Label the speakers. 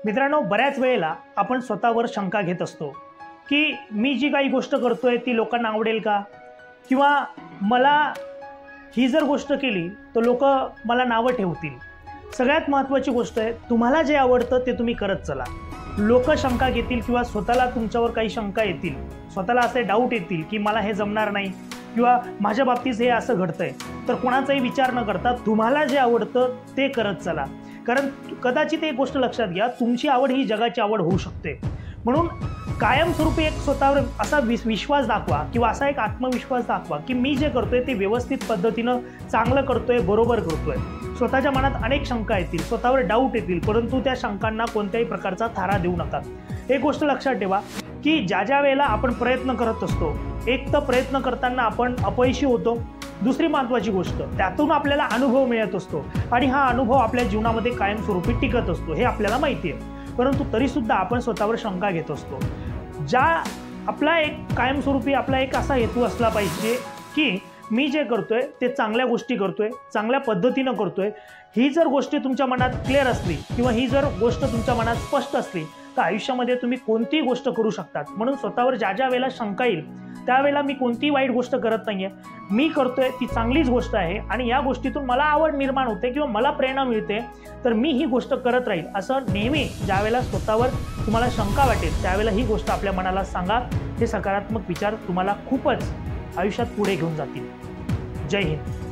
Speaker 1: मित्रांनो, बऱ्याच वेळेला आपण स्वतःवर शंका घेत असतो की मी जी काही गोष्ट करतोय ती लोकांना आवडेल का, किंवा मला ही जर गोष्ट केली तर लोक मला नावं ठेवतील. सगळ्यात महत्त्वाची गोष्ट आहे, तुम्हाला जे आवडतं ते तुम्ही करत चला. लोक शंका घेतील किंवा स्वतःला तुमच्यावर काही शंका येतील, स्वतःला असे डाऊट येतील की मला हे जमणार नाही किंवा माझ्या बाबतीत हे असं घडतंय, तर कोणाचाही विचार न करता तुम्हाला जे आवडतं ते करत चला. कारण कदाचित एक गोष्ट लक्षात घ्या, तुमची आवड ही जगाची आवड होऊ शकते. म्हणून कायमस्वरूपी एक स्वतःवर असा विश्वास दाखवा किंवा असा एक आत्मविश्वास दाखवा की मी जे करतोय ते व्यवस्थित पद्धतीनं चांगलं करतोय, बरोबर करतोय. स्वतःच्या मनात अनेक शंका येतील, स्वतःवर डाऊट येतील, परंतु त्या शंकांना कोणत्याही प्रकारचा थारा देऊ नका. एक गोष्ट लक्षात ठेवा की ज्या वेळेला आपण प्रयत्न करत असतो, एक तर प्रयत्न करताना आपण अपयशी होतो, दुसरी महत्त्वाची गोष्ट त्यातून आपल्याला अनुभव मिळत असतो आणि हा अनुभव आपल्या जीवनामध्ये कायमस्वरूपी टिकत असतो, हे आपल्याला माहिती आहे. परंतु तरीसुद्धा आपण स्वतःवर शंका घेत असतो. आपला एक कायमस्वरूपी आपला एक असा हेतू असला पाहिजे की मी जे करतोय ते चांगल्या गोष्टी करतोय, चांगल्या पद्धतीनं करतोय. ही जर गोष्ट तुमच्या मनात क्लिअर असली किंवा ही जर गोष्ट तुमच्या मनात स्पष्ट असली तर आयुष्यामध्ये तुम्ही कोणतीही गोष्ट करू शकतात. म्हणून स्वतःवर ज्या वेळेला शंका येईल त्यावेळेला मी कोणतीही वाईट गोष्ट करत नाहीये, मी करतोय ती चांगलीच गोष्ट आहे आणि या गोष्टीतून मला आवड निर्माण होते किंवा मला प्रेरणा मिळते, तर मी ही गोष्ट करत राहील. असं नेहमी ज्यावेळेला स्वतःवर तुम्हाला शंका वाटेल त्यावेळेला ही गोष्ट आपल्या मनाला सांगा. हे सकारात्मक विचार तुम्हाला खूपच आयुष्यात पुढे घेऊन जातील. जय हिंद.